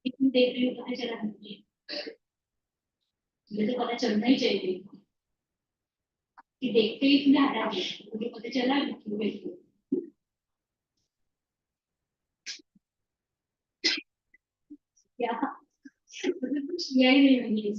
इतनी देख रही हूँ पता चला मुझे तो पता चलना ही चाहिए कि देखते ही इतना हटा दिया मुझे पता चला क्या मतलब कुछ किया ही नहीं मैंने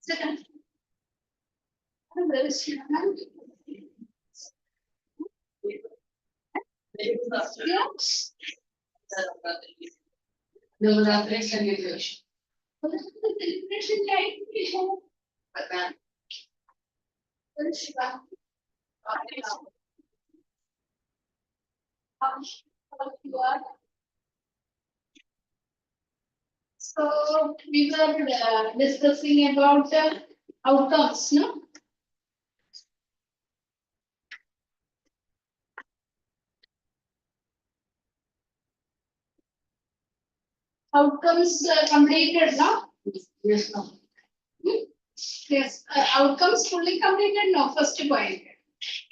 Second. So we were discussing about outcomes, no? Outcomes completed, no? Yes, no. Yes, outcomes fully completed, no? First point.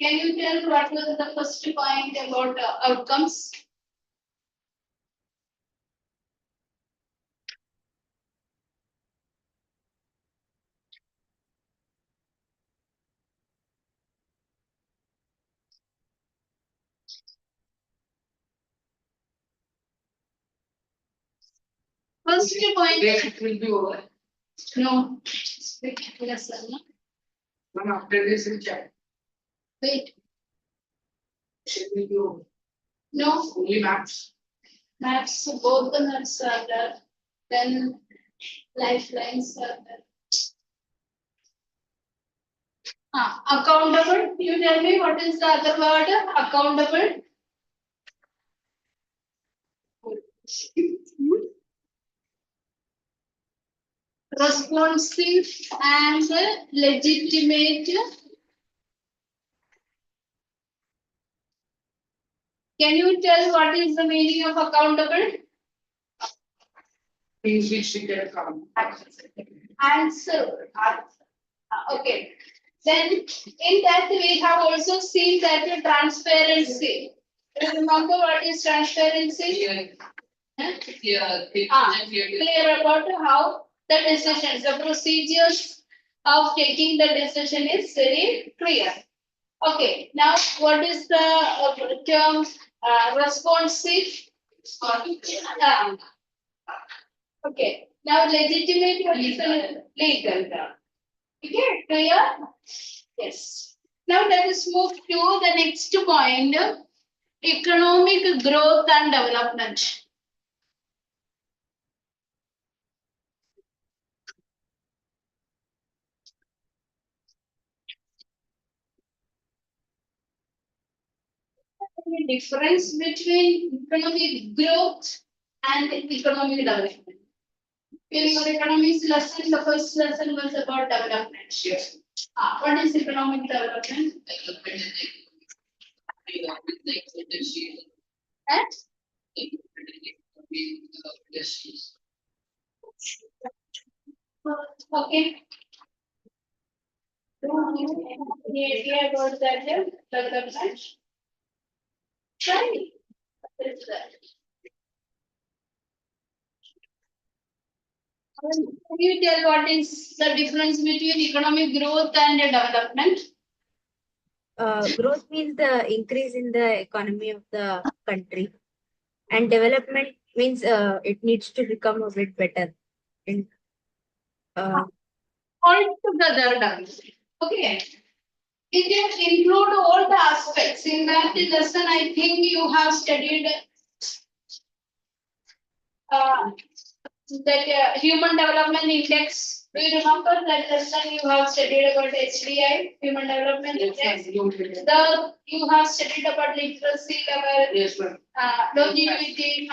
Can you tell what was the first point about outcomes? First point. It will be over. No. Yes, sir. No, after this in chat. Wait. Should we do? No. Only maps. Maps, both the maps are there. Then lifelines are there. Accountable. You tell me what is the other word? Accountable. Responsive and legitimate. Can you tell what is the meaning of accountable? Things which you can account. Answer. Okay. Then in that we have also seen that transparency. Remember what is transparency? Clear about how the decisions, the procedures of taking the decision is very clear. Okay, now what is the term responsive? Okay, now legitimate, what is the legal term? Okay, clear? Yes. Now let us move to the next point, economic growth and development. The difference between economic growth and economic development. In your economics lesson, the first lesson was about development. Yes. What is economic development? And? Okay. The idea about that development. Right. What is that? Can you tell what is the difference between economic growth and development? Growth means the increase in the economy of the country, and development means it needs to become a bit better. In, All together done. Okay. It will include all the aspects. In that lesson, I think you have studied that human development index. Do you remember that lesson you have studied about HDI, human development index? You have studied about literacy level, Yes, ma'am. longevity.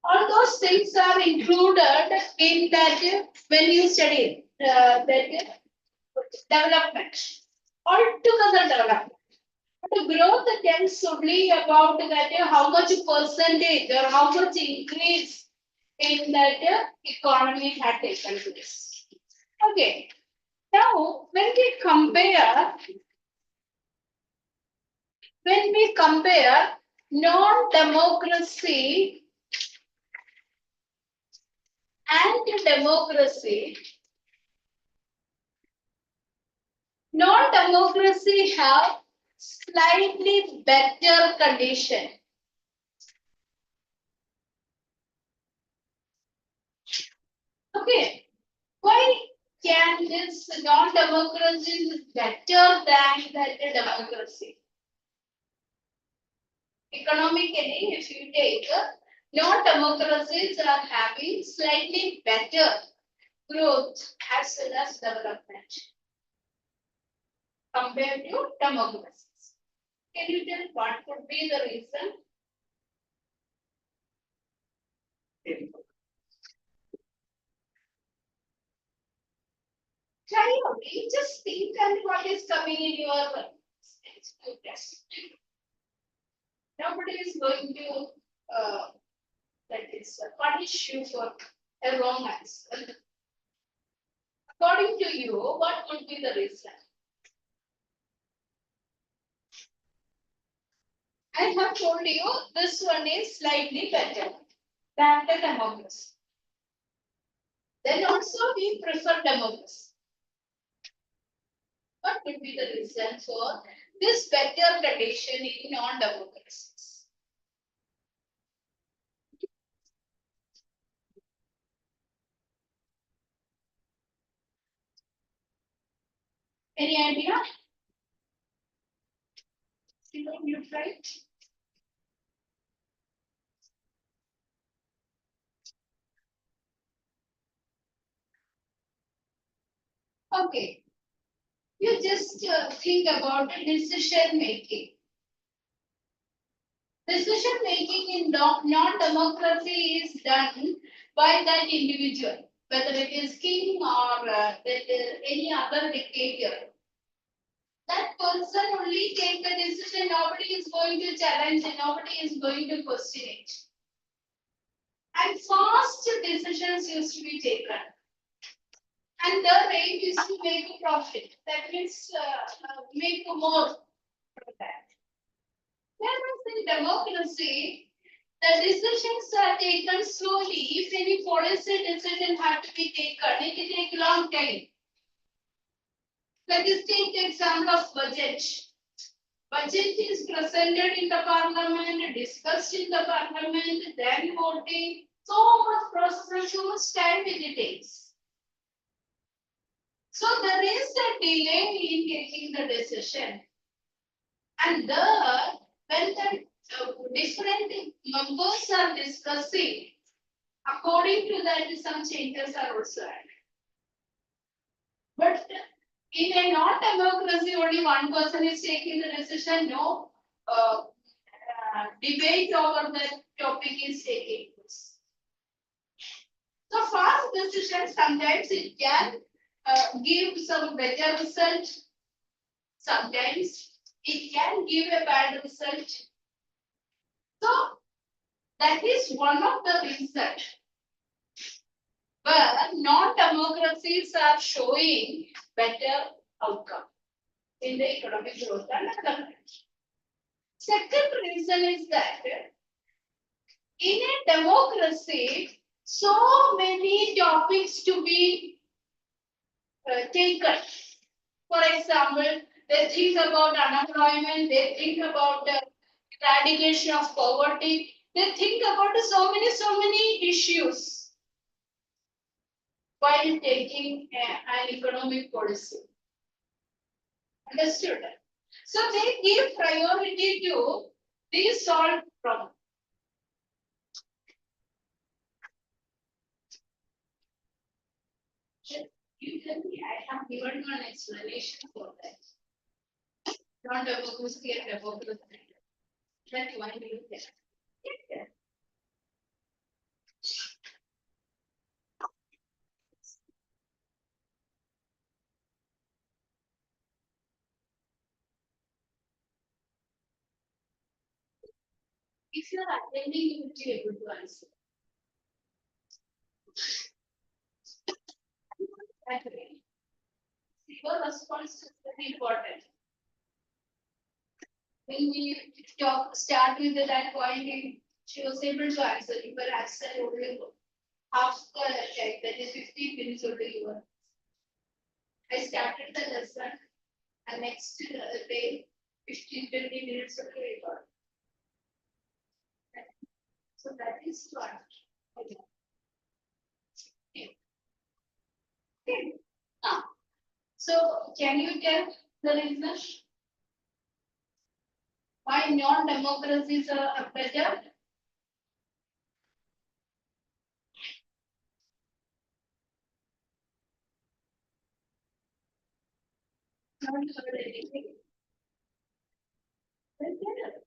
All those things are included in that when you study that development, altogether development. The growth tells only about that how much percentage or how much increase in that economy had taken place. Okay. Now, when we compare non-democracy and democracy, non-democracy have slightly better condition. Okay, why can this non-democracy is better than that democracy? Economically, if you take non-democracies are having slightly better growth as well as development compared to democracies. Can you tell what could be the reason? Try only, just think and what is coming in your test. Nobody is going to that is punish you for a wrong answer. According to you, what would be the reason? I have told you this one is slightly better than the democracy. Then also we prefer democracy. What would be the reason for this better condition in non-democracies? Any idea? You try. Okay. You just think about decision making. Decision making in non-democracy is done by that individual, whether it is king or any other dictator. That person only take the decision. Nobody is going to challenge it. Nobody is going to question it. And fast decisions used to be taken. And the aim is to make a profit. That means make more from that. Whereas in democracy, the decisions are taken slowly. If any policy decision had to be taken, it will take a long time. Let us take the example of budget. Budget is presented in the parliament, discussed in the parliament, then voting. So much process, so much time it takes. So there is a delay in taking the decision. And when the different members are discussing, according to that, some changes are also added. But in a non-democracy, only one person is taking the decision. No debate over that topic is taking place. So fast decision sometimes it can give some better result. Sometimes it can give a bad result. So that is one of the reasons. But non-democracies are showing better outcome in the economic growth and development. Second reason is that in a democracy, so many topics to be taken. For example, they think about unemployment, they think about eradication of poverty, they think about so many issues while taking an economic policy. Understood? So they give priority to these solved problems. You tell me, I have given one explanation for that. Non-democracy and democracy. That one you get. If you are attending, you will be able to answer. Actually, your response is very important. When we start with that point, she was able to answer. You were answer only half the time, that is 15 minutes only you were. I started the lesson and next day, 15-20 minutes only you got. So that is what. Okay. Okay. So can you tell the reason why non-democracies are better? Not heard anything.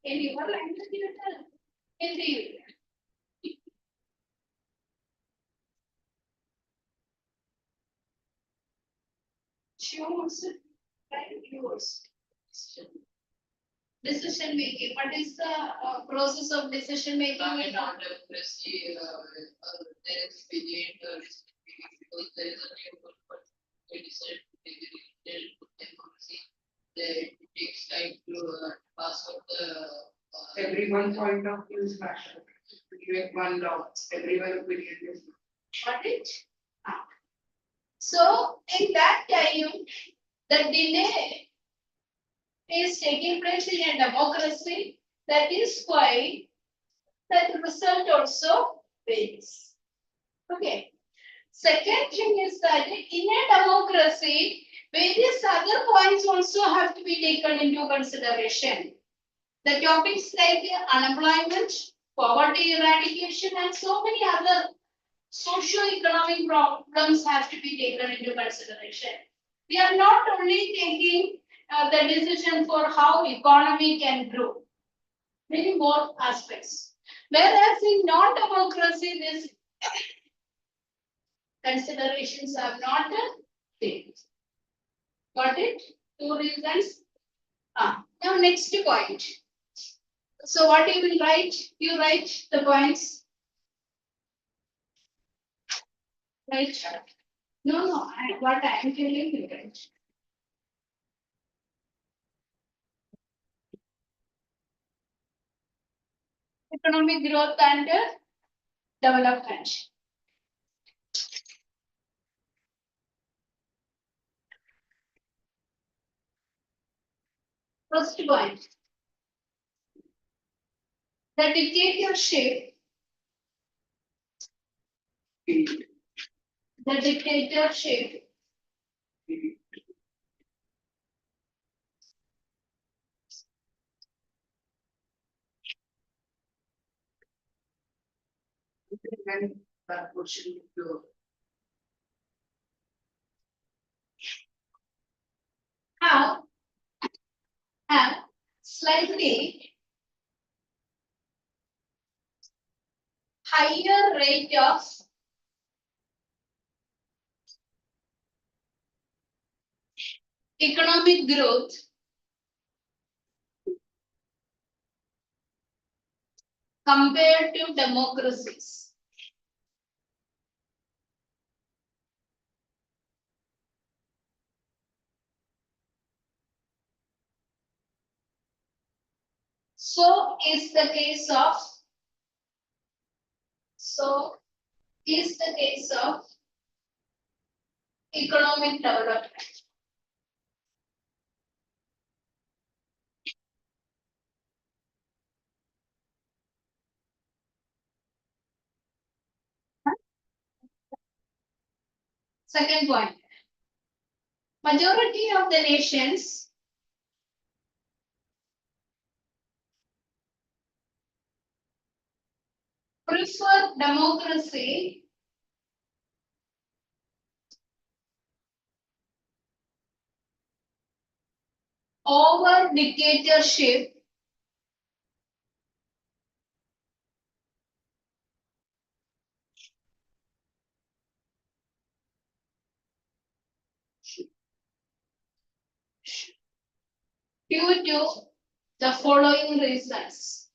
In your language, you tell. Hindi. Choose yours. Decision making. What is the process of decision making? In non-democracy, there is mediators because there is a new but they decide to take the democracy. It takes time to pass out the. Everyone point of view is rational. You make one law, everyone opinion is. Got it? So in that time, the delay is taking place in a democracy. That is why that result also varies. Okay. Second thing is that in a democracy, various other points also have to be taken into consideration. The topics like unemployment, poverty eradication, and so many other socio-economic problems have to be taken into consideration. We are not only taking the decision for how economy can grow, many more aspects. Whereas in non-democracy, these considerations are not taken. Got it? Two reasons. Now next point. So what you will write? You write the points. Right? No, what I am telling you, right? Economic growth and development. First point. The dictatorship. The dictatorship Then that question to have slightly higher rate of economic growth compared to democracies. So is the case of economic development. Second point. Majority of the nations prefer democracy over dictatorship due to the following reasons.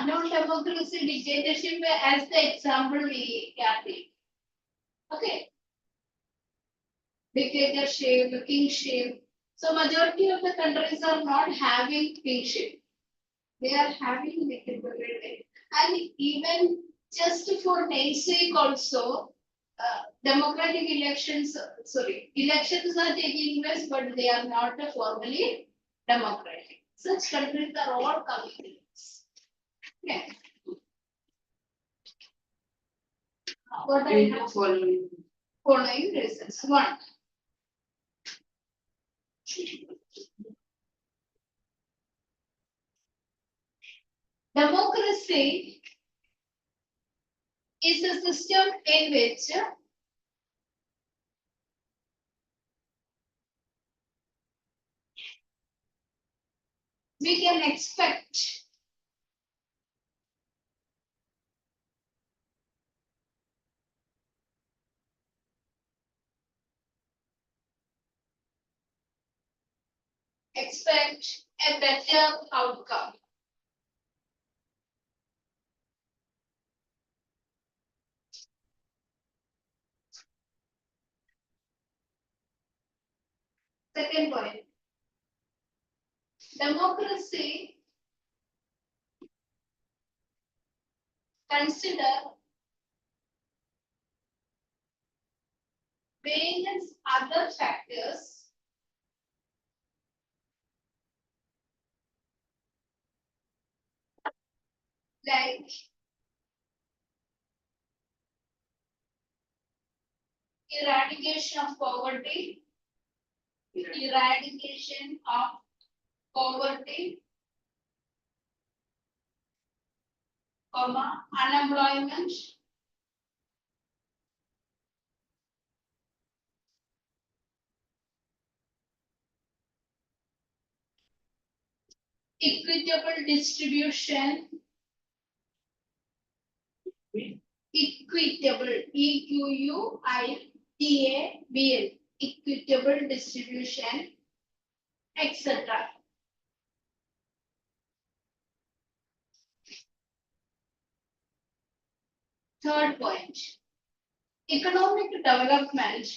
Non-democracy dictatorship as the example we can take. Okay. Dictatorship, kingship. So majority of the countries are not having kingship. They are having dictatorship. And even just for namesake also, democratic elections, elections are taking place, but they are not formally democratic. Such countries are all coming. Okay. What I have following reasons. One, democracy is a system in which we can expect a better outcome. Second point, democracy consider various other factors like eradication of poverty, unemployment, equitable distribution, equitable distribution, etc. Third point, economic development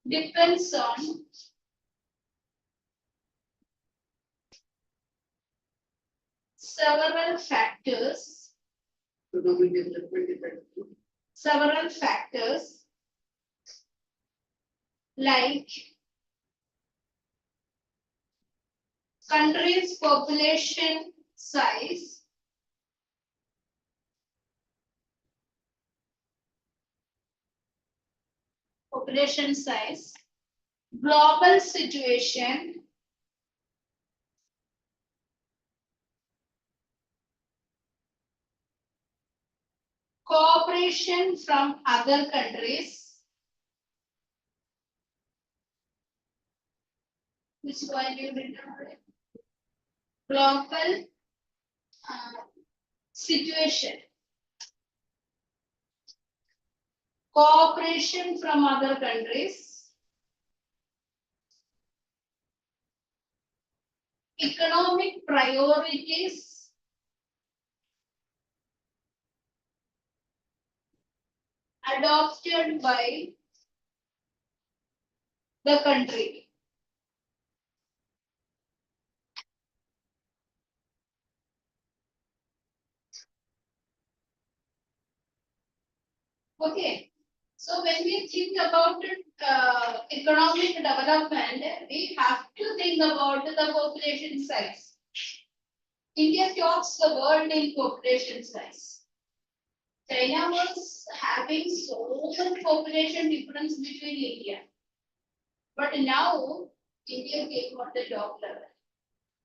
depends on several factors like country's population size, global situation, cooperation from other countries, which one you did global situation, cooperation from other countries, economic priorities, adopted by the country. Okay, so when we think about economic development, we have to think about the population size. India tops the world in population size. China was having so much population difference between India. But now India came on the top level.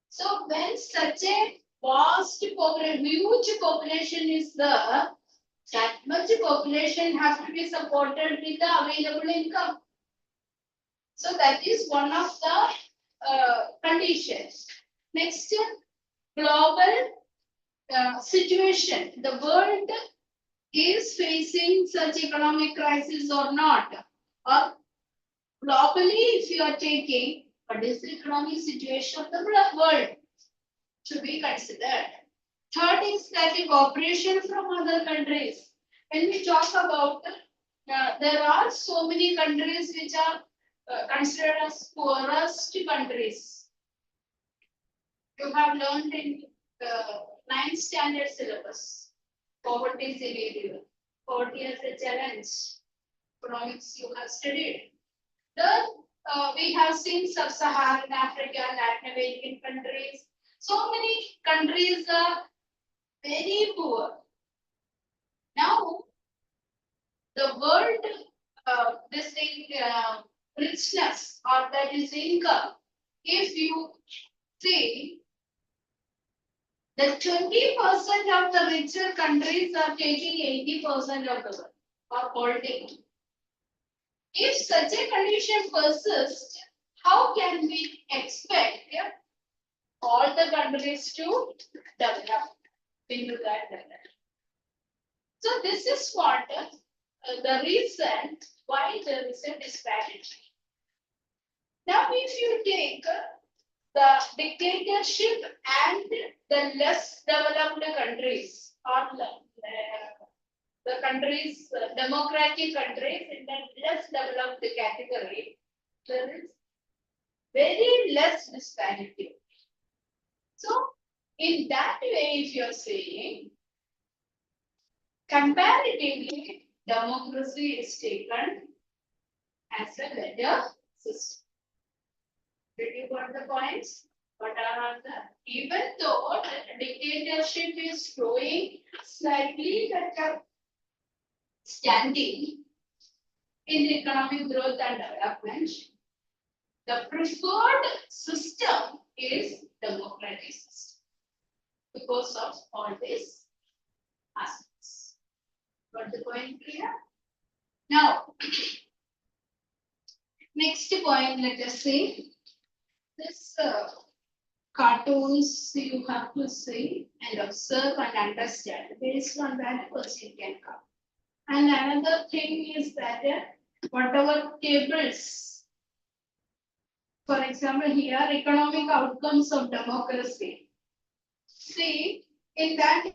So when such a vast population, huge population is there, that much population has to be supported with the available income. So that is one of the conditions. Next, global situation. The world is facing such economic crisis or not. Or globally, if you are taking, What is the economic situation of the world to be considered? Third is that the cooperation from other countries. When we talk about, there are so many countries which are considered as poorest countries. You have learned in the 9th standard syllabus. Poverty is illegal. Poverty as a challenge. Economics you have studied. Then we have seen sub-Saharan Africa, Latin American countries. So many countries are very poor. Now, the world, this thing, richness or that is income, if you see, the 20% of the richer countries are taking 80% of the world or holding. If such a condition persists, how can we expect all the countries to develop into that level? So this is what the reason why there is a disparity. Now, if you take the dictatorship and the less developed countries or the countries, democratic countries in the less developed category, there is very less disparity. So, in that way, if you're saying, comparatively, democracy is taken as a better system. Did you got the points? What are the, even though the dictatorship is showing slightly better standing in economic growth and development, the preferred system is democratic system because of all these aspects. Got the point clear? Now, next point, let us see. This cartoons you have to see and observe and understand. Based on that, question can come. And another thing is that whatever tables, for example, here economic outcomes of democracy. See, in that,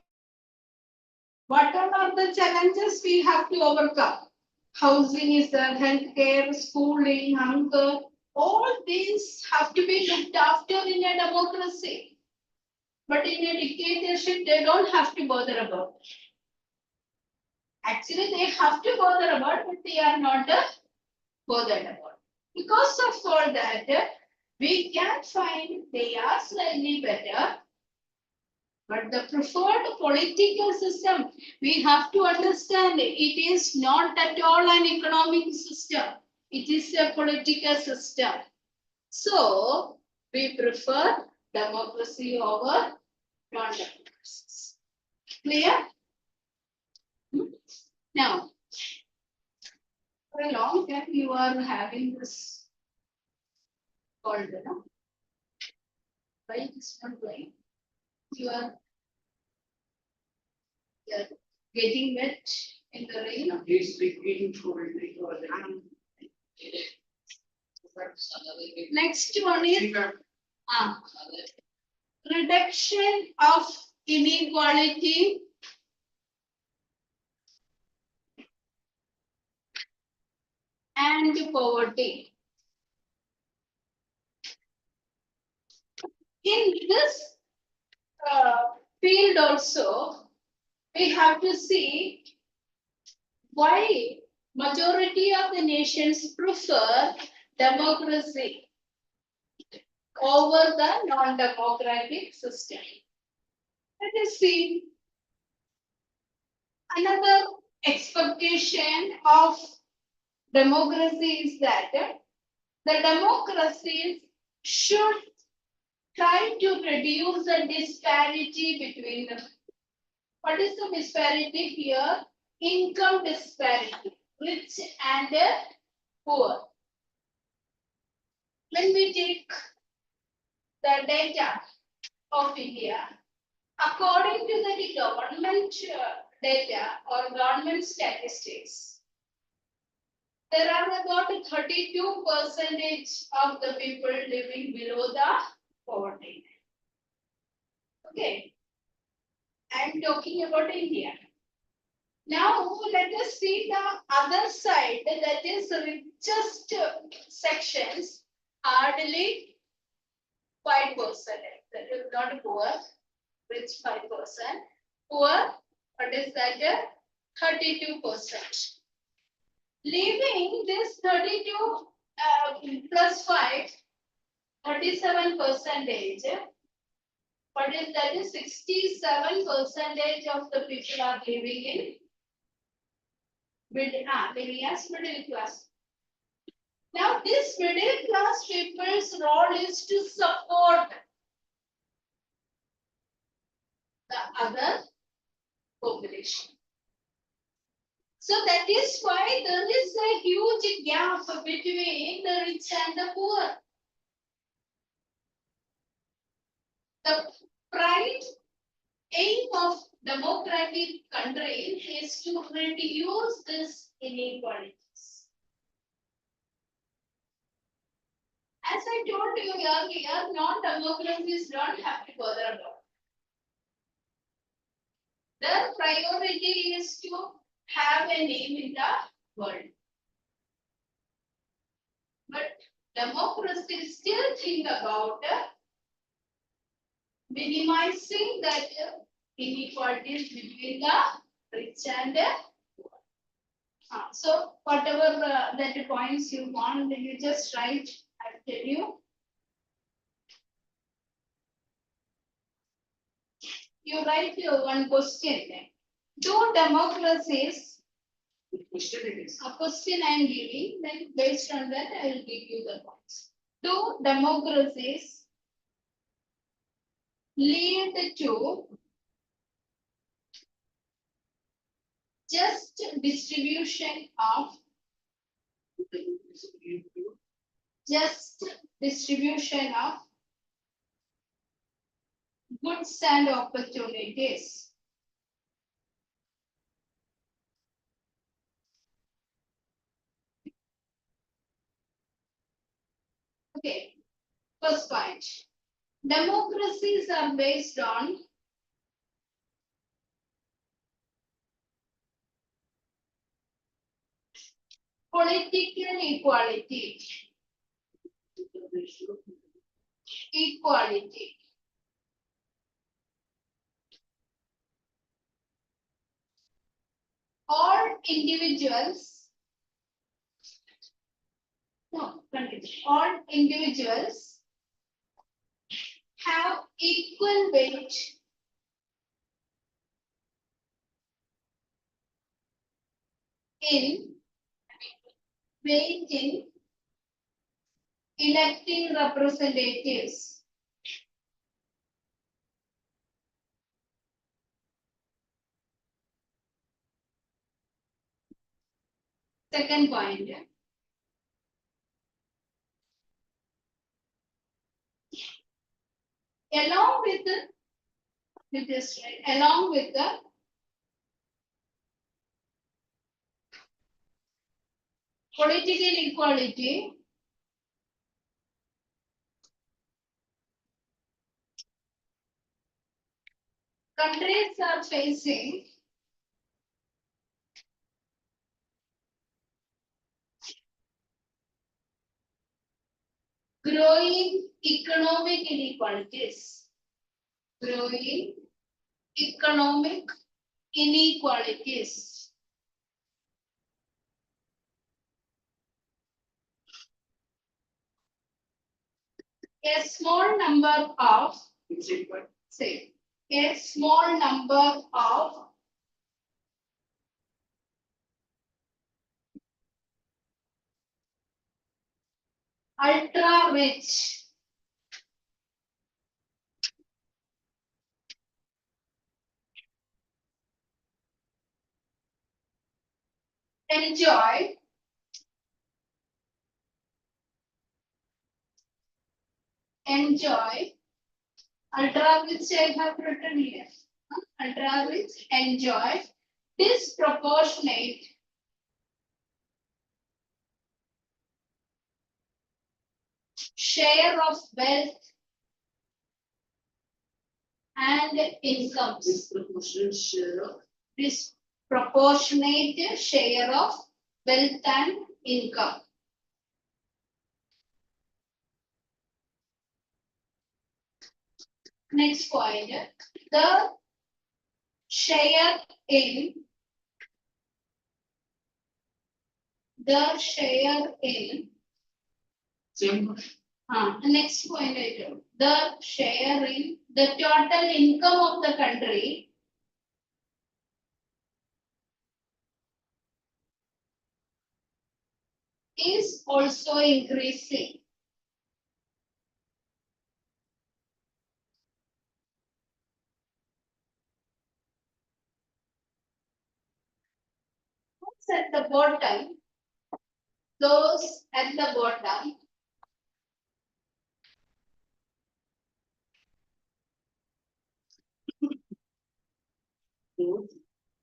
what are the challenges we have to overcome? Housing is there, healthcare, schooling, hunger. All these have to be looked after in a democracy. But in a dictatorship, they don't have to bother about it. Actually, they have to bother about, but they are not bothered about. Because of all that, we can find they are slightly better. But the preferred political system, we have to understand it is not at all an economic system. It is a political system. So, we prefer democracy over non-democracy. Clear? Now, for a long time you are having this called, no? Why it is not going? You are getting wet in the rain. He's speaking for Next one is reduction of inequality and poverty. In this field also, we have to see why majority of the nations prefer democracy over the non-democratic system. Let us see. Another expectation of democracy is that the democracies should try to reduce the disparity between them. What is the disparity here? Income disparity, rich and poor. When we take the data of India, according to the government data or government statistics, there are about 32% of the people living below the poverty line. Okay. I'm talking about India. Now let us see the other side, that is richest sections, hardly 5%. That is not poor, rich 5%. Poor, what is that? 32%. Leaving this 32 plus 5, 37%. What is that? 67% of the people are living in living as middle class. Now, this middle class people's role is to support the other population. So that is why there is a huge gap between the rich and the poor. The prime aim of democratic country is to reduce this inequalities. As I told you earlier, non-democracies don't have to bother about. Their priority is to have a name in the world. But democracies still think about minimizing that inequalities between the rich and the poor. So whatever that points you want, you just write. I'll tell you. You write one question. Do democracies? A question I am giving. Then based on that, I will give you the points. Do democracies lead to just distribution of goods and opportunities? Okay, first point. Democracies are based on political equality. All individuals have equal weight in electing representatives. Second point. Along with the political equality, countries are facing growing economic inequalities. A small number of ultra rich enjoy ultra rich I have written here. Ultra rich enjoy disproportionate share of wealth and incomes. Disproportionate share of Disproportionate share of wealth and income. Next point, the share in same. next point item, the share in the total income of the country is also increasing. What's at the bottom? Those at the bottom.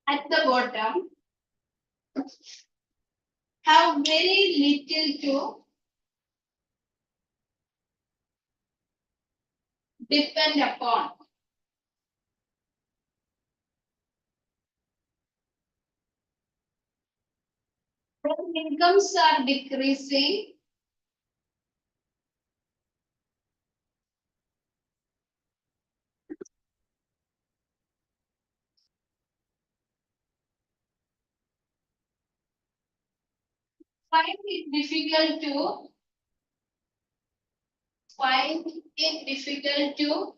At the bottom have very little to depend upon. When incomes are decreasing, find it difficult to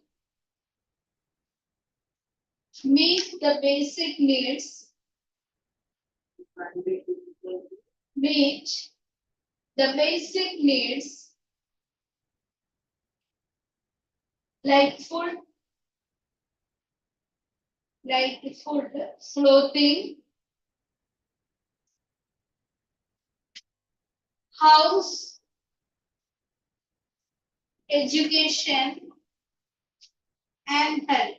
meet the basic needs, meet the basic needs like food, clothing, house, education, and health.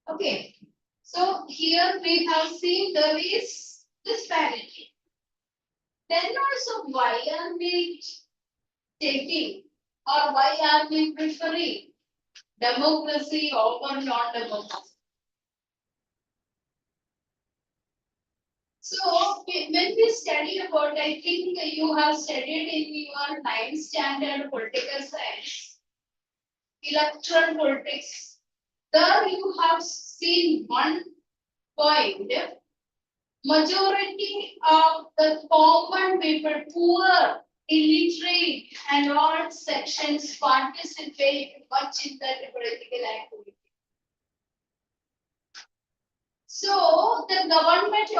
Okay, so here we have seen there is disparity. Then also, why are we taking or why are we preferring democracy over non-democracy? So when we study about, I think you have studied in your 9th standard political science, electoral politics. There you have seen one point. Majority of the common people, poor, illiterate, and all sections participate much in the political activity. So the government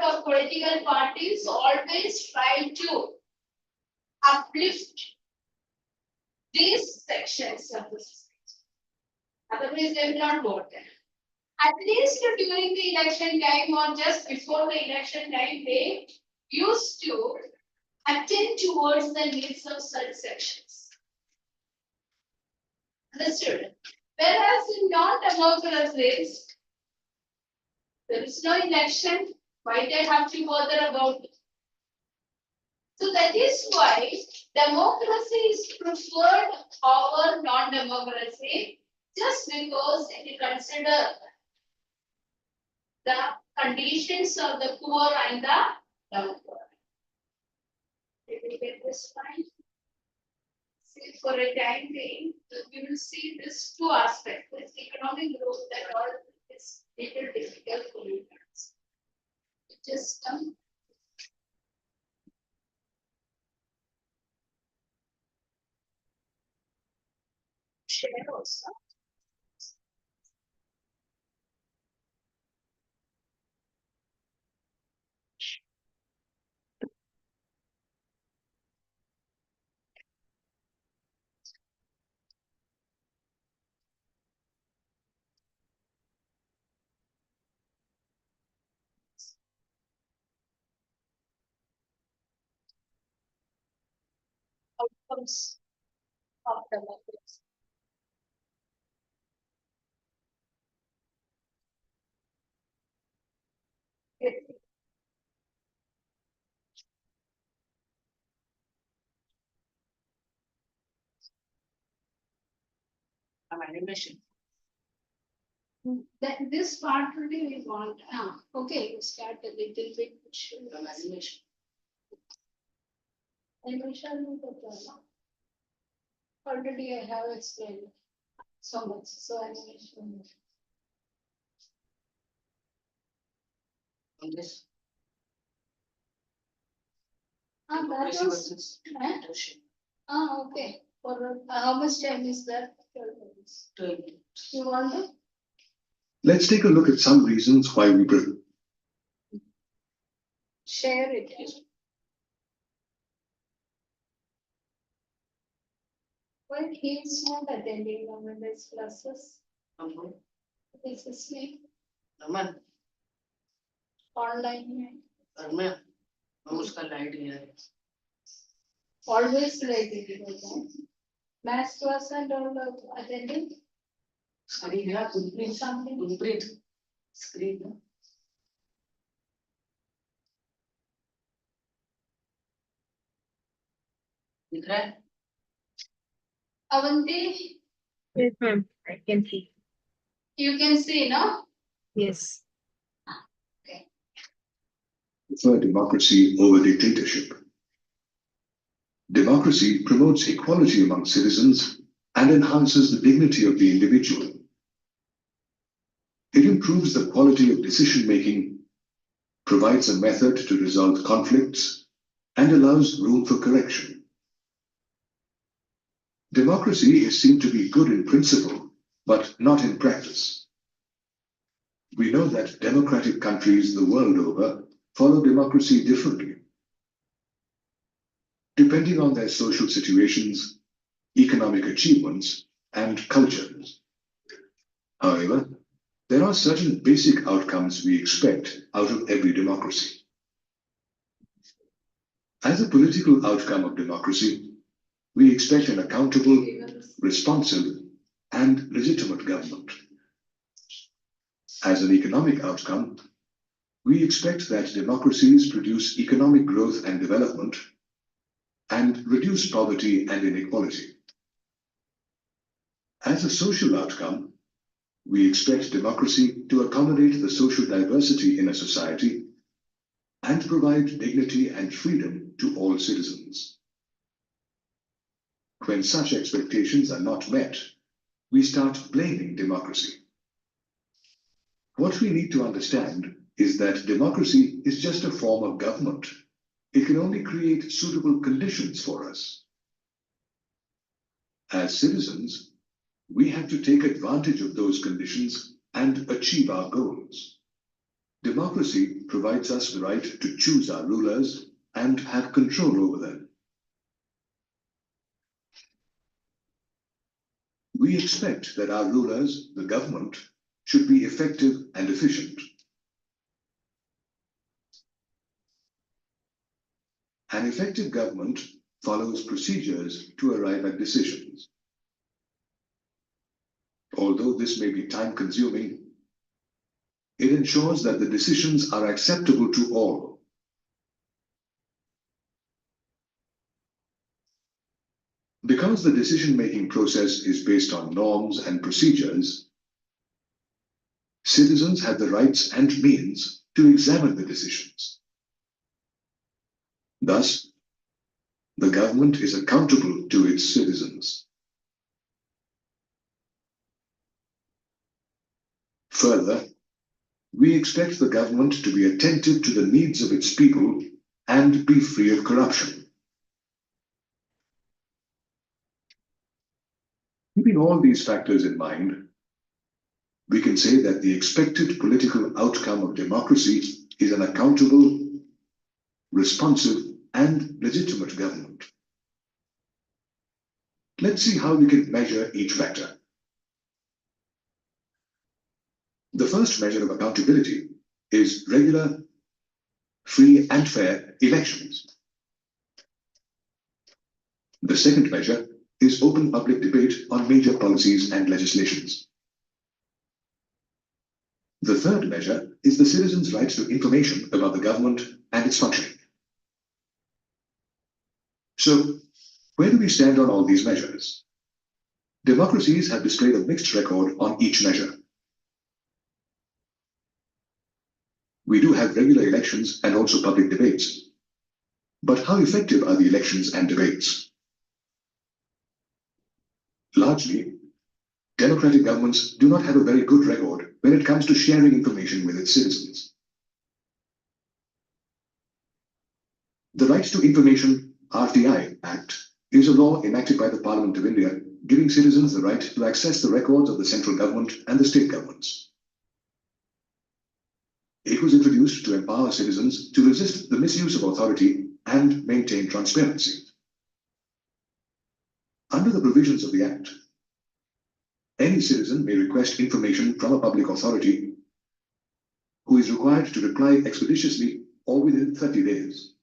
or political parties always try to uplift these sections of the society. Otherwise, they will not vote them. At least during the election time or just before the election time, they used to attend towards the needs of such sections. Understood? Whereas in non-democracies, there is no election. Why they have to bother about it? So that is why democracy is preferred over non-democracy, just because it considers the conditions of the poor and the poor. Did we get this point? See, for a time being, we will see these two aspects. This economic growth that all is little difficult for you. Just share also. Outcomes of democracy. animation. That this part only we want. Okay, you start a little bit. From animation. Animation already I have explained so much. So animation. On this. That Democracy was. versus Eh? dictatorship. Okay. For how much time is that? 12 minutes. 12 minutes. You want to? Let's take a look at some reasons why we prefer. Share it. Well, he is not attending government classes. This is me Raman, online. Arman, हम उसका light नहीं है. Always like math class and all attending. Screen है, Gurpreet. Something. Gurpreet. Screen है. दिख रहा है? Avanti, Yes, ma'am. I can see. you can see, no? Yes. Prefer democracy over dictatorship. Democracy promotes equality among citizens and enhances the dignity of the individual. It improves the quality of decision-making, provides a method to resolve conflicts, and allows room for correction. Democracy is seen to be good in principle, but not in practice. We know that democratic countries the world over follow democracy differently, depending on their social situations, economic achievements, and cultures. However, there are certain basic outcomes we expect out of every democracy. As a political outcome of democracy, we expect an accountable, responsive, and legitimate government. As an economic outcome, we expect that democracies produce economic growth and development and reduce poverty and inequality. As a social outcome, we expect democracy to accommodate the social diversity in a society and provide dignity and freedom to all citizens. When such expectations are not met, we start blaming democracy. What we need to understand is that democracy is just a form of government. It can only create suitable conditions for us. As citizens, we have to take advantage of those conditions and achieve our goals. Democracy provides us the right to choose our rulers and have control over them. We expect that our rulers, the government, should be effective and efficient. An effective government follows procedures to arrive at decisions. Although this may be time-consuming, it ensures that the decisions are acceptable to all. Because the decision-making process is based on norms and procedures, citizens have the rights and means to examine the decisions. Thus, the government is accountable to its citizens. Further, we expect the government to be attentive to the needs of its people and be free of corruption. Keeping all these factors in mind, we can say that the expected political outcome of democracy is an accountable, responsive, and legitimate government. Let's see how we can measure each factor. The first measure of accountability is regular, free, and fair elections. The second measure is open public debate on major policies and legislations. The third measure is the citizens' right to information about the government and its functioning. So, where do we stand on all these measures? Democracies have displayed a mixed record on each measure. We do have regular elections and also public debates. But how effective are the elections and debates? Largely, democratic governments do not have a very good record when it comes to sharing information with its citizens. The Right to Information (RTI) Act is a law enacted by the Parliament of India, giving citizens the right to access the records of the central government and the state governments. It was introduced to empower citizens to resist the misuse of authority and maintain transparency. Under the provisions of the Act, any citizen may request information from a public authority who is required to reply expeditiously or within 30 days.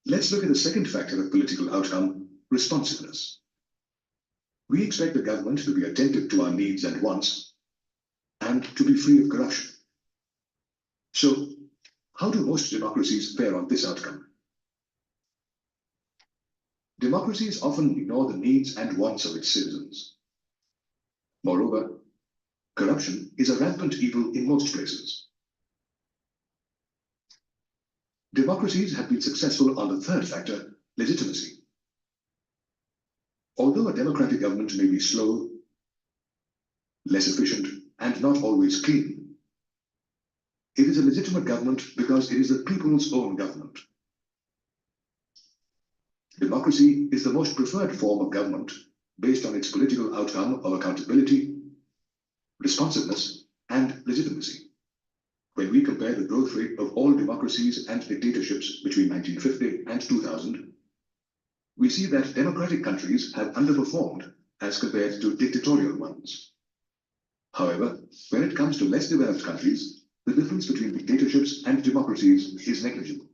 Let's look at the second factor of political outcome, responsiveness. We expect the government to be attentive to our needs and wants and to be free of corruption. So, how do most democracies fare on this outcome? Democracies often ignore the needs and wants of its citizens. Moreover, corruption is a rampant evil in most places. Democracies have been successful on the third factor, legitimacy. Although a democratic government may be slow, less efficient, and not always clean, it is a legitimate government because it is the people's own government. Democracy is the most preferred form of government based on its political outcome of accountability, responsiveness, and legitimacy. When we compare the growth rate of all democracies and dictatorships between 1950 and 2000, we see that democratic countries have underperformed as compared to dictatorial ones. However, when it comes to less developed countries, the difference between dictatorships and democracies is negligible.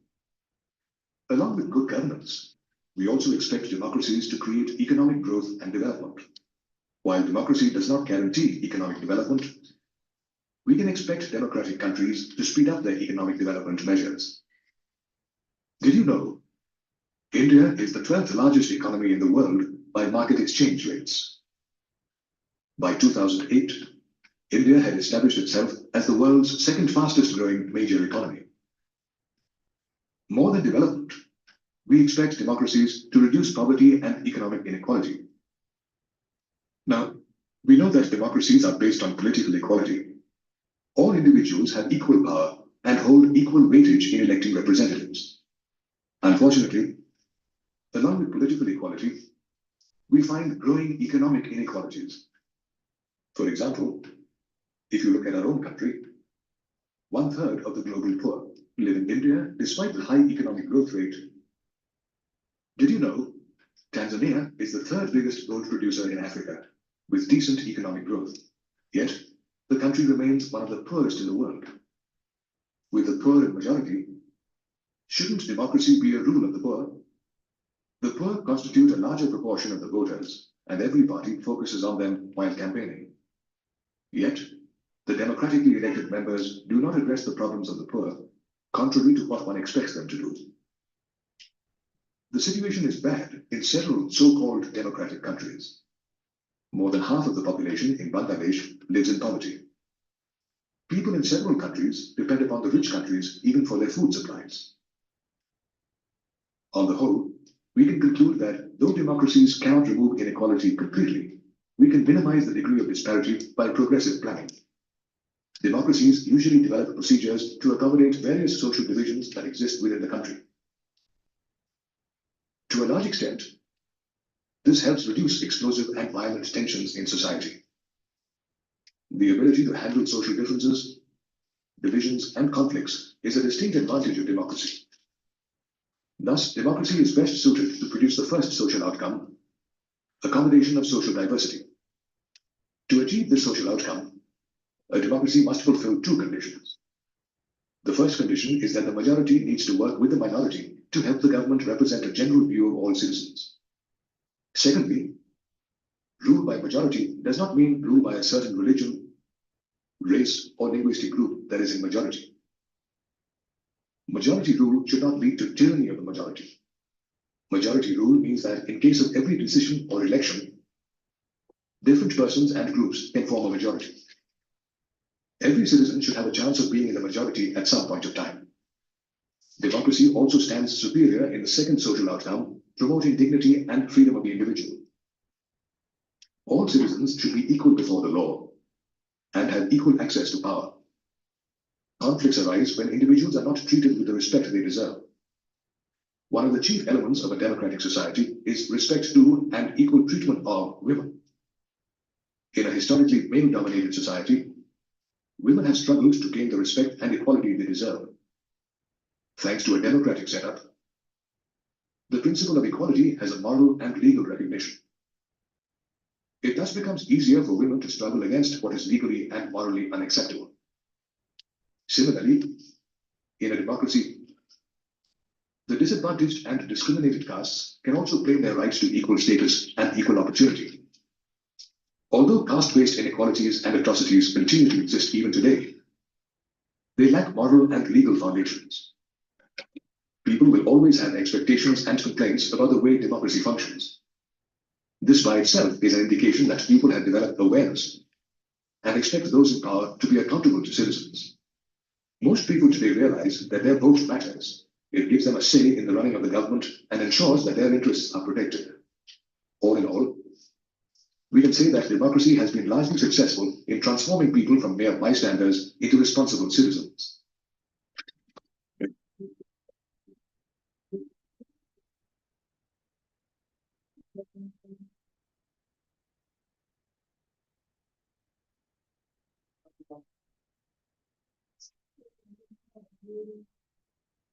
Along with good governance, we also expect democracies to create economic growth and development. While democracy does not guarantee economic development, we can expect democratic countries to speed up their economic development measures. Did you know India is the 12th largest economy in the world by market exchange rates? By 2008, India had established itself as the world's second fastest growing major economy. More than development, we expect democracies to reduce poverty and economic inequality. Now, we know that democracies are based on political equality. All individuals have equal power and hold equal weightage in electing representatives. Unfortunately, along with political equality, we find growing economic inequalities. For example, if you look at our own country, 1/3 of the global poor live in India despite the high economic growth rate. Did you know Tanzania is the third biggest gold producer in Africa with decent economic growth? Yet, the country remains one of the poorest in the world. With the poor in majority, shouldn't democracy be a rule of the poor? The poor constitute a larger proportion of the voters, and every party focuses on them while campaigning. Yet, the democratically elected members do not address the problems of the poor, contrary to what one expects them to do. The situation is bad in several so-called democratic countries. More than half of the population in Bangladesh lives in poverty. People in several countries depend upon the rich countries even for their food supplies. On the whole, we can conclude that though democracies cannot remove inequality completely, we can minimize the degree of disparity by progressive planning. Democracies usually develop procedures to accommodate various social divisions that exist within the country. To a large extent, this helps reduce explosive and violent tensions in society. The ability to handle social differences, divisions, and conflicts is a distinct advantage of democracy. Thus, democracy is best suited to produce the first social outcome, accommodation of social diversity. To achieve this social outcome, a democracy must fulfill two conditions. The first condition is that the majority needs to work with the minority to help the government represent a general view of all citizens. Secondly, rule by majority does not mean rule by a certain religion, race, or linguistic group that is in majority. Majority rule should not lead to tyranny of the majority. Majority rule means that in case of every decision or election, different persons and groups can form a majority. Every citizen should have a chance of being in the majority at some point of time. Democracy also stands superior in the second social outcome, promoting dignity and freedom of the individual. All citizens should be equal before the law and have equal access to power. Conflicts arise when individuals are not treated with the respect they deserve. One of the chief elements of a democratic society is respect to and equal treatment of women. In a historically male-dominated society, women have struggled to gain the respect and equality they deserve. Thanks to a democratic setup, the principle of equality has a moral and legal recognition. It thus becomes easier for women to struggle against what is legally and morally unacceptable. Similarly, in a democracy, the disadvantaged and discriminated castes can also claim their rights to equal status and equal opportunity. Although caste-based inequalities and atrocities continue to exist even today, they lack moral and legal foundations. People will always have expectations and complaints about the way democracy functions. This by itself is an indication that people have developed awareness and expect those in power to be accountable to citizens. Most people today realize that their vote matters. It gives them a say in the running of the government and ensures that their interests are protected. All in all, we can say that democracy has been largely successful in transforming people from mere bystanders into responsible citizens.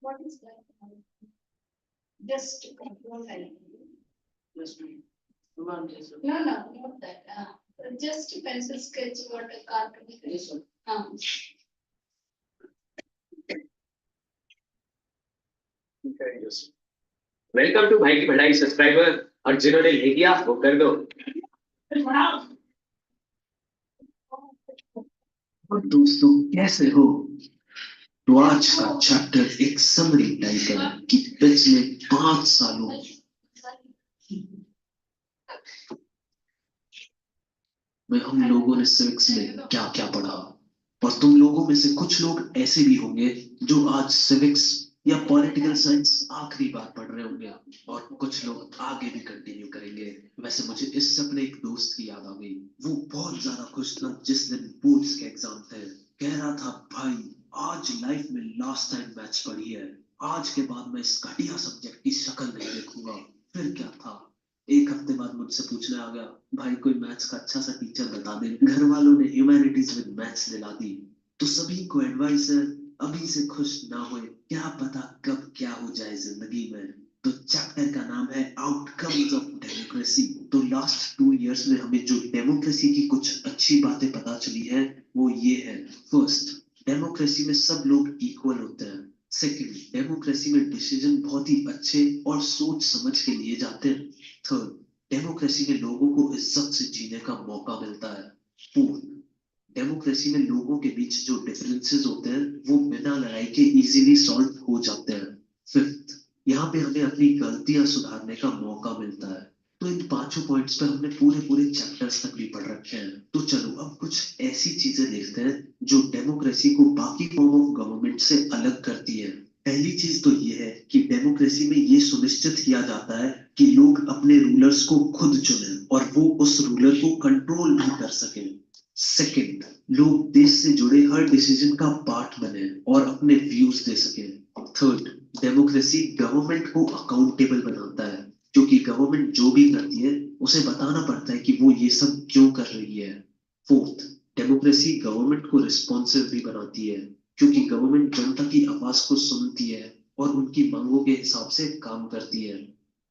What is that? Just to control anything. Just one is. No, not that. Just a pencil sketch what a cartoon is. This one. Welcome to भाई की बढ़ाई subscriber और जिन्होंने नहीं किया वो कर दो। और दोस्तों कैसे हो? तो आज का चैप्टर एक समरी टाइप है कि पिछले 5 सालों में हम लोगों ने सिविक्स में क्या क्या पढ़ा, और तुम लोगों में से कुछ लोग ऐसे भी होंगे जो आज सिविक्स या पॉलिटिकल साइंस आखिरी बार पढ़ रहे होंगे और कुछ लोग आगे भी कंटिन्यू करेंगे। वैसे मुझे इससे अपने एक दोस्त की याद आ गई। वो बहुत ज्यादा खुश था जिस दिन बोर्ड्स के एग्जाम थे। कह रहा था भाई आज लाइफ में लास्ट टाइम मैथ्स पढ़ी है, आज के बाद मैं इस घटिया सब्जेक्ट की शक्ल नहीं देखूंगा। फिर क्या था, एक हफ्ते बाद मुझसे पूछने आ गया भाई कोई मैथ्स का अच्छा सा टीचर बता दे। घर वालों ने ह्यूमैनिटीज विद मैथ्स दिला दी। तो सभी को एडवाइस है अभी से खुश ना होए, क्या पता कब क्या हो जाए जिंदगी में। तो चैप्टर का नाम है आउटकम्स ऑफ डेमोक्रेसी। तो लास्ट 2 इयर्स में हमें जो डेमोक्रेसी की कुछ अच्छी बातें पता चली है वो ये है। फर्स्ट, डेमोक्रेसी में सब लोग इक्वल होते हैं। सेकंड, डेमोक्रेसी में डिसीजन बहुत ही अच्छे और सोच समझ के लिए जाते हैं। थर्ड, डेमोक्रेसी में लोगों को इज्जत से जीने का मौका मिलता है। फोर्थ, डेमोक्रेसी में लोगों के बीच जो डिफरेंसेस होते हैं वो बिना लड़ाई के इजीली सॉल्व हो जाते हैं। फिफ्थ, यहाँ पे हमें अपनी गलतियां सुधारने का मौका मिलता है। तो इन 5 पॉइंट्स पे हमने पूरे चैप्टर्स तक भी पढ़ रखे हैं। तो चलो अब कुछ ऐसी चीजें देखते हैं जो डेमोक्रेसी को बाकी फॉर्म ऑफ गवर्नमेंट से अलग करती है। पहली चीज तो ये है कि डेमोक्रेसी में ये सुनिश्चित किया जाता है कि लोग अपने रूलर्स को खुद चुने और वो उस रूलर को कंट्रोल भी कर सके। सेकंड, लोग देश से जुड़े हर डिसीजन का पार्ट बने और अपने व्यूज दे सके। थर्ड, डेमोक्रेसी गवर्नमेंट को अकाउंटेबल बनाता है, क्योंकि गवर्नमेंट जो भी करती है उसे बताना पड़ता है कि वो ये सब क्यों कर रही है। फोर्थ, डेमोक्रेसी गवर्नमेंट को रिस्पॉन्सिव भी बनाती है, क्योंकि गवर्नमेंट जनता की आवाज को सुनती है और उनकी मांगों के हिसाब से काम करती है।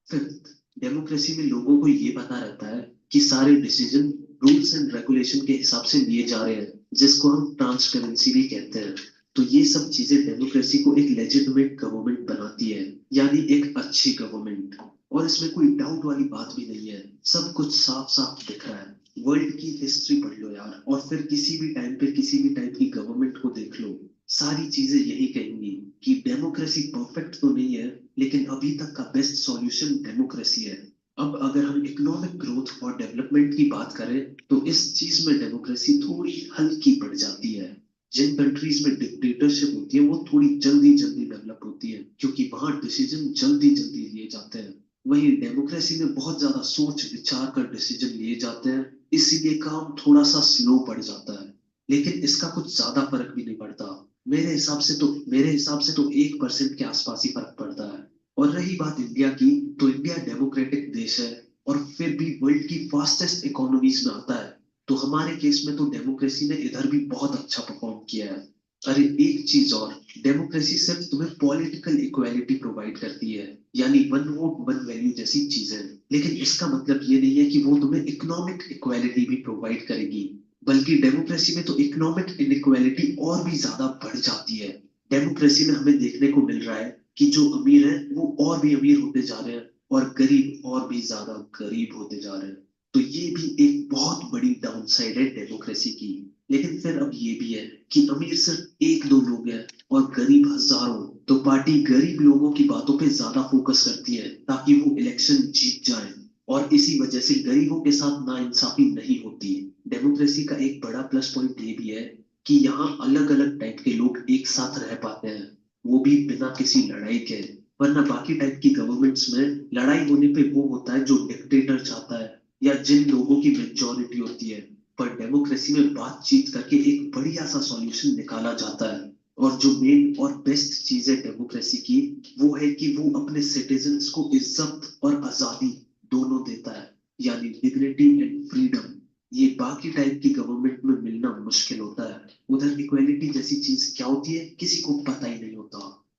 फिफ्थ, डेमोक्रेसी में लोगों को ये पता रहता है कि सारे डिसीजन रूल्स एंड रेगुलेशन के हिसाब से लिए जा रहे हैं, जिसको हम ट्रांसपेरेंसी भी कहते हैं। तो ये सब चीजें डेमोक्रेसी को एक लेजिटिमेट गवर्नमेंट बनाती है, यानी एक अच्छी गवर्नमेंट। और इसमें कोई डाउट वाली बात भी नहीं है, सब कुछ साफ साफ दिख रहा है। वर्ल्ड की हिस्ट्री पढ़ लो यार, और फिर किसी भी टाइम पे किसी भी टाइप की गवर्नमेंट को देख लो, सारी चीजें यही कहेंगी कि डेमोक्रेसी परफेक्ट तो नहीं है, लेकिन अभी तक का बेस्ट सॉल्यूशन डेमोक्रेसी है। अब अगर हम इकोनॉमिक ग्रोथ और डेवलपमेंट की बात करें तो इस चीज में डेमोक्रेसी थोड़ी हल्की पड़ जाती है। जिन कंट्रीज में डिक्टेटरशिप होती है वो थोड़ी जल्दी जल्दी डेवलप होती है क्योंकि वहां डिसीजन जल्दी जल्दी लिए जाते हैं। वहीं डेमोक्रेसी में बहुत ज्यादा सोच विचार कर डिसीजन लिए जाते हैं, इसीलिए काम थोड़ा सा स्लो पड़ जाता है। लेकिन इसका कुछ ज्यादा फर्क भी नहीं पड़ता। मेरे हिसाब से तो 1% के आसपास ही फर्क पड़ता है। और रही बात इंडिया की, तो इंडिया डेमोक्रेटिक देश है और फिर भी वर्ल्ड की फास्टेस्ट इकोनॉमीज में आता है। तो हमारे केस में तो डेमोक्रेसी ने इधर भी बहुत अच्छा परफॉर्म किया है। अरे एक चीज और, डेमोक्रेसी सिर्फ तुम्हें पॉलिटिकल इक्वालिटी प्रोवाइड करती है, यानी वन वोट वन वैल्यू जैसी चीजें, लेकिन इसका मतलब ये नहीं है कि वो तुम्हें इकोनॉमिक इक्वालिटी भी प्रोवाइड करेगी। बल्कि डेमोक्रेसी में तो इकोनॉमिक इनइक्वालिटी और भी ज्यादा बढ़ जाती है। डेमोक्रेसी में हमें देखने को मिल रहा है कि जो अमीर है वो और भी अमीर होते जा रहे हैं और गरीब और भी ज्यादा गरीब होते जा रहे हैं। तो ये भी एक बहुत बड़ी डाउनसाइड है डेमोक्रेसी की। लेकिन फिर अब ये भी है कि अमीर सिर्फ एक दो लोग हैं और गरीब हजारों। तो पार्टी गरीब लोगों की बातों पे ज्यादा फोकस करती है ताकि वो इलेक्शन जीत जाए, और इसी वजह से गरीबों के साथ नाइंसाफी नहीं होती। डेमोक्रेसी का एक बड़ा प्लस पॉइंट ये भी है कि यहाँ अलग अलग टाइप के लोग एक साथ रह पाते हैं, वो भी बिना किसी लड़ाई के। वरना बाकी टाइप की गवर्नमेंट्स में लड़ाई होने पे वो होता है जो डिक्टेटर चाहता है या जिन लोगों की मेजोरिटी होती है। पर डेमोक्रेसी में बातचीत करके एक बढ़िया सा सॉल्यूशन निकाला जाता है। और जो मेन और बेस्ट चीज है डेमोक्रेसी की, वो है कि वो अपने सिटीजन्स को इज्जत और आजादी दोनों देता है, यानी डिग्निटी एंड फ्रीडम। ये बाकी टाइप की गवर्नमेंट में मिलना मुश्किल होता है। उधर इक्वालिटी जैसी चीज क्या होती है किसी को पता ही नहीं होता।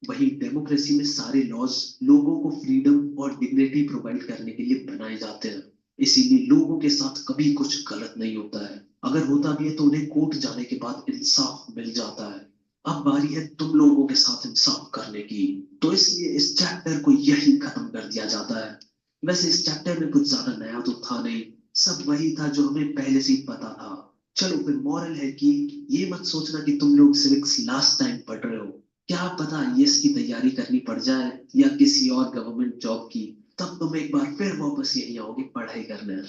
वही डेमोक्रेसी में सारे लॉज लोगों को फ्रीडम और डिग्निटी प्रोवाइड करने के लिए बनाए जाते हैं, इसीलिए लोगों के साथ कभी कुछ गलत नहीं होता है। अगर होता भी है तो उन्हें कोर्ट जाने के बाद इंसाफ मिल जाता है। अब बारी है तुम लोगों के साथ इंसाफ करने की, तो इसलिए इस चैप्टर को यही खत्म कर दिया जाता है। वैसे इस चैप्टर में कुछ ज्यादा नया तो था नहीं, सब वही था जो हमें पहले से ही पता था। चलो फिर मॉरल है कि ये मत सोचना कि तुम लोग सिविक्स लास्ट टाइम पढ़ रहे हो, क्या पता ये इसकी तैयारी करनी पड़ जाए या किसी और गवर्नमेंट जॉब की, तब तुम एक बार फिर वापस यही आओगे पढ़ाई करने।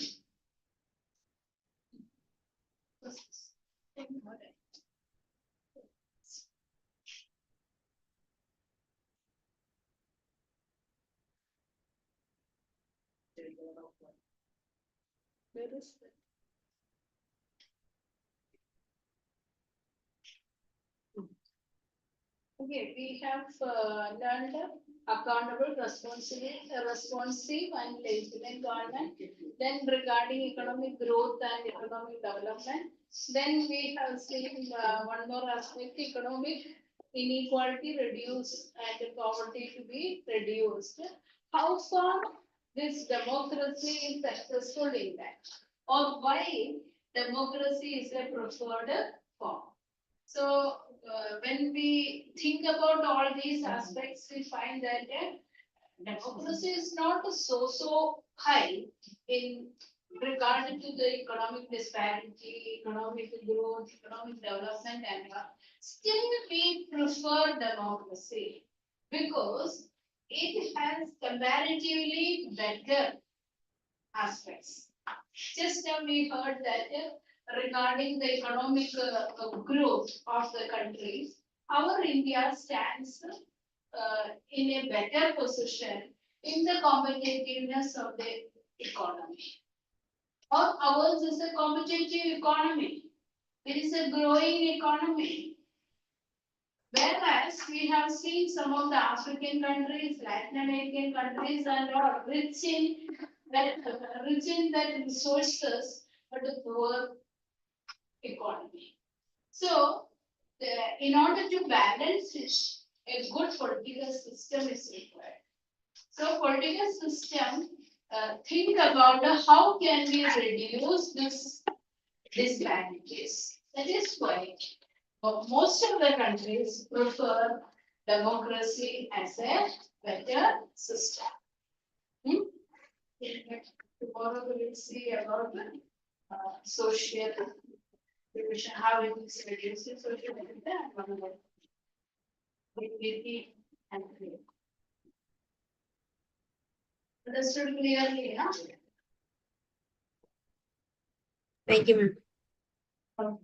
Okay, we have learned accountable, responsive and legitimate government. Then regarding economic growth and economic development. Then we have seen one more aspect, economic inequality reduced and poverty to be reduced. How far this democracy is successful in that? Or why democracy is a preferred form? So when we think about all these aspects, we find that democracy is not so high in regard to the economic disparity, economic growth, economic development, and still we prefer democracy because it has comparatively better aspects. Just now we heard that regarding the economic growth of the countries, our India stands in a better position in the competitiveness of the economy. Or ours is a competitive economy. It is a growing economy. Whereas we have seen some of the African countries, Latin American countries, and are rich in that resources, but a poor economy. So, in order to balance it, a good political system is required. So, political system, think about how can we reduce this disparities. That is why most of the countries prefer democracy as a better system. Tomorrow we will see about social division, how it is reducing social division and Understood clearly, huh? Thank you, ma'am.